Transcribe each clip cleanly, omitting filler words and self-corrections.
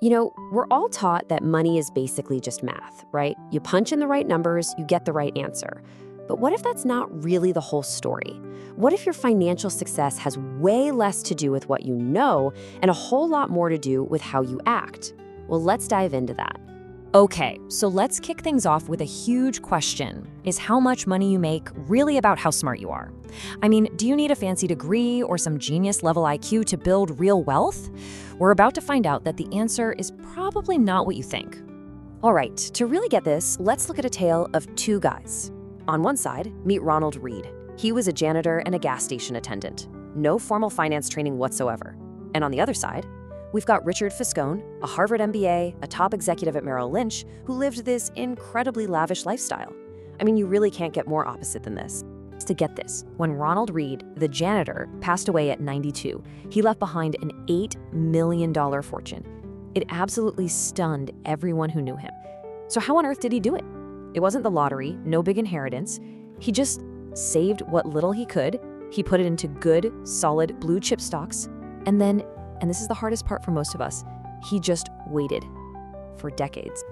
We're all taught that money is basically just math, right? You punch in the right numbers, you get the right answer. But what if that's not really the whole story? What if your financial success has way less to do with what you know and a whole lot more to do with how you act? Well, let's dive into that. Okay, so let's kick things off with a huge question. Is how much money you make really about how smart you are? I mean, do you need a fancy degree or some genius level IQ to build real wealth? We're about to find out that the answer is probably not what you think. All right, to really get this, let's look at a tale of two guys. On one side, meet Ronald Reed. He was a janitor and a gas station attendant. No formal finance training whatsoever. And on the other side, we've got Richard Fiscone, a Harvard MBA, a top executive at Merrill Lynch, who lived this incredibly lavish lifestyle. I mean, you really can't get more opposite than this. To get this, when Ronald Reed, the janitor, passed away at 92, he left behind an $8 million fortune. It absolutely stunned everyone who knew him. So how on earth did he do it? It wasn't the lottery, no big inheritance. He just saved what little he could. He put it into good, solid blue chip stocks. And then, and this is the hardest part for most of us, he just waited for decades.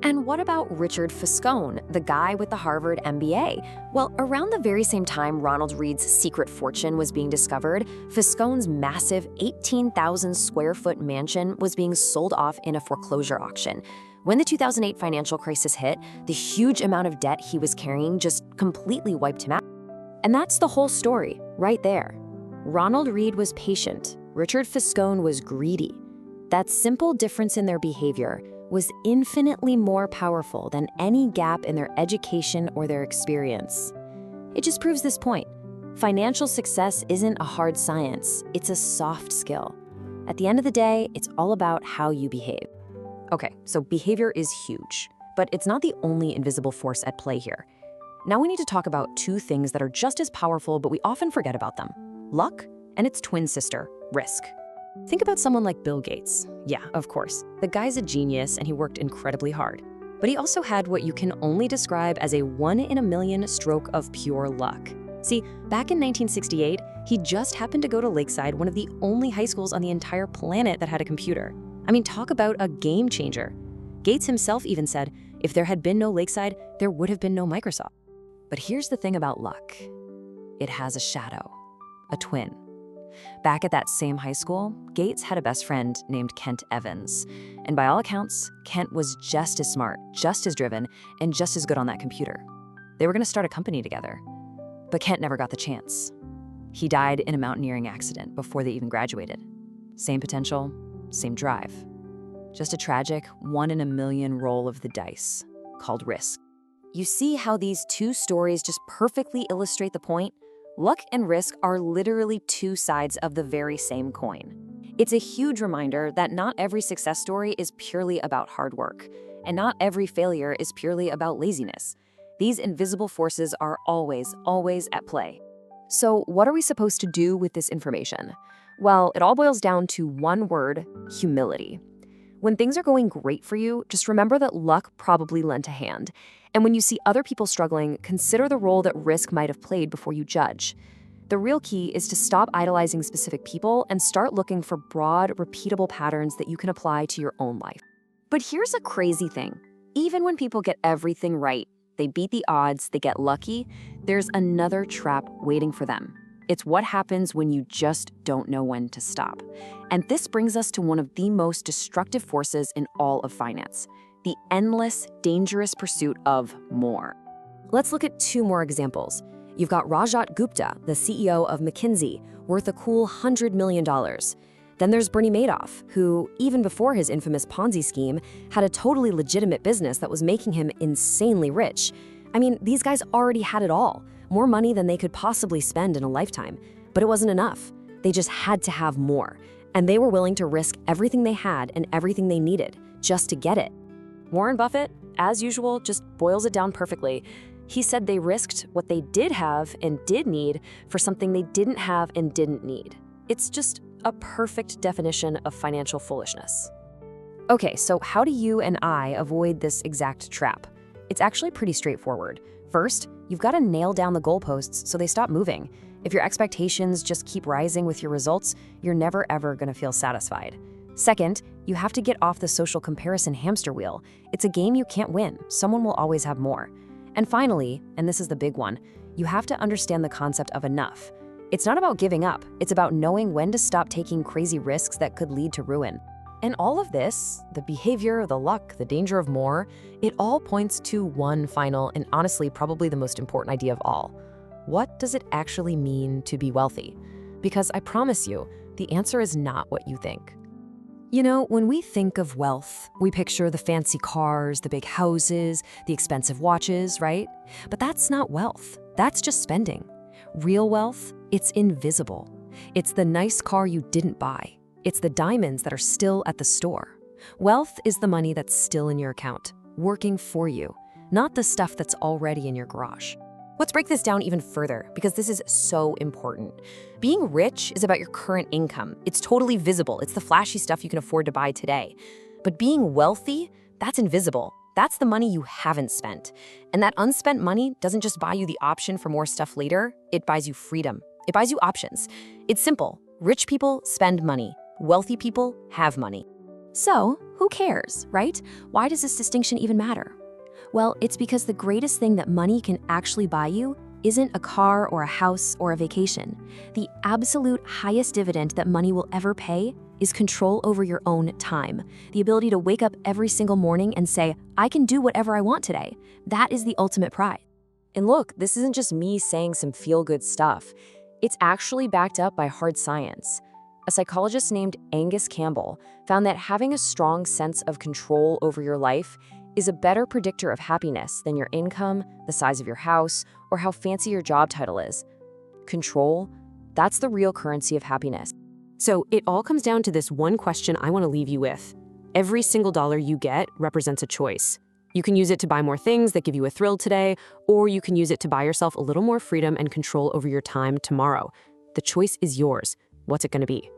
And what about Richard Fiscone, the guy with the Harvard MBA? Well, around the very same time Ronald Reed's secret fortune was being discovered, Fiscone's massive 18,000 square foot mansion was being sold off in a foreclosure auction. When the 2008 financial crisis hit, the huge amount of debt he was carrying just completely wiped him out. And that's the whole story, right there. Ronald Reed was patient. Richard Fiscone was greedy. That simple difference in their behavior was infinitely more powerful than any gap in their education or their experience. It just proves this point. Financial success isn't a hard science, it's a soft skill. At the end of the day, it's all about how you behave. Okay, so behavior is huge, but it's not the only invisible force at play here. Now we need to talk about two things that are just as powerful, but we often forget about them: luck and its twin sister, risk. Think about someone like Bill Gates. Yeah, of course. The guy's a genius and he worked incredibly hard. But he also had what you can only describe as a 1 in a million stroke of pure luck. See, back in 1968, he just happened to go to Lakeside, one of the only high schools on the entire planet that had a computer. I mean, talk about a game changer. Gates himself even said, if there had been no Lakeside, there would have been no Microsoft. But here's the thing about luck. It has a shadow, a twin. Back at that same high school, Gates had a best friend named Kent Evans. And by all accounts, Kent was just as smart, just as driven, and just as good on that computer. They were going to start a company together. But Kent never got the chance. He died in a mountaineering accident before they even graduated. Same potential, same drive. Just a tragic 1 in a million roll of the dice, called risk. You see how these two stories just perfectly illustrate the point? Luck and risk are literally two sides of the very same coin. It's a huge reminder that not every success story is purely about hard work, and not every failure is purely about laziness. These invisible forces are always at play. So what are we supposed to do with this information? Well, it all boils down to one word: humility. When things are going great for you, just remember that luck probably lent a hand. And when you see other people struggling, consider the role that risk might have played before you judge. The real key is to stop idolizing specific people and start looking for broad, repeatable patterns that you can apply to your own life. But here's a crazy thing. Even when people get everything right, they beat the odds, they get lucky, there's another trap waiting for them. It's what happens when you just don't know when to stop. And this brings us to one of the most destructive forces in all of finance: the endless, dangerous pursuit of more. Let's look at two more examples. You've got Rajat Gupta, the CEO of McKinsey, worth a cool $100 million. Then there's Bernie Madoff, who, even before his infamous Ponzi scheme, had a totally legitimate business that was making him insanely rich. I mean, these guys already had it all. More money than they could possibly spend in a lifetime. But it wasn't enough. They just had to have more. And they were willing to risk everything they had and everything they needed just to get it. Warren Buffett, as usual, just boils it down perfectly. He said they risked what they did have and did need for something they didn't have and didn't need. It's just a perfect definition of financial foolishness. Okay, so how do you and I avoid this exact trap? It's actually pretty straightforward. First, you've got to nail down the goalposts so they stop moving. If your expectations just keep rising with your results, you're never ever going to feel satisfied. Second, You have to get off the social comparison hamster wheel. It's a game you can't win. Someone will always have more. And finally, and this is the big one, you have to understand the concept of enough. It's not about giving up. It's about knowing when to stop taking crazy risks that could lead to ruin. And all of this, the behavior, the luck, the danger of more, it all points to one final and honestly probably the most important idea of all. What does it actually mean to be wealthy? Because I promise you, the answer is not what you think. You know, when we think of wealth, we picture the fancy cars, the big houses, the expensive watches, right? But that's not wealth. That's just spending. Real wealth, it's invisible. It's the nice car you didn't buy. It's the diamonds that are still at the store. Wealth is the money that's still in your account, working for you, not the stuff that's already in your garage. Let's break this down even further because this is so important. Being rich is about your current income. It's totally visible. It's the flashy stuff you can afford to buy today. But being wealthy, that's invisible. That's the money you haven't spent. And that unspent money doesn't just buy you the option for more stuff later, it buys you freedom. It buys you options. It's simple. Rich people spend money. Wealthy people have money. So, who cares, right? Why does this distinction even matter? Well, it's because the greatest thing that money can actually buy you isn't a car or a house or a vacation. The absolute highest dividend that money will ever pay is control over your own time. The ability to wake up every single morning and say, I can do whatever I want today. That is the ultimate pride. And look, this isn't just me saying some feel-good stuff. It's actually backed up by hard science. A psychologist named Angus Campbell found that having a strong sense of control over your life is a better predictor of happiness than your income, the size of your house, or how fancy your job title is. Control, that's the real currency of happiness. So it all comes down to this one question I want to leave you with. Every single dollar you get represents a choice. You can use it to buy more things that give you a thrill today, or you can use it to buy yourself a little more freedom and control over your time tomorrow. The choice is yours. What's it going to be?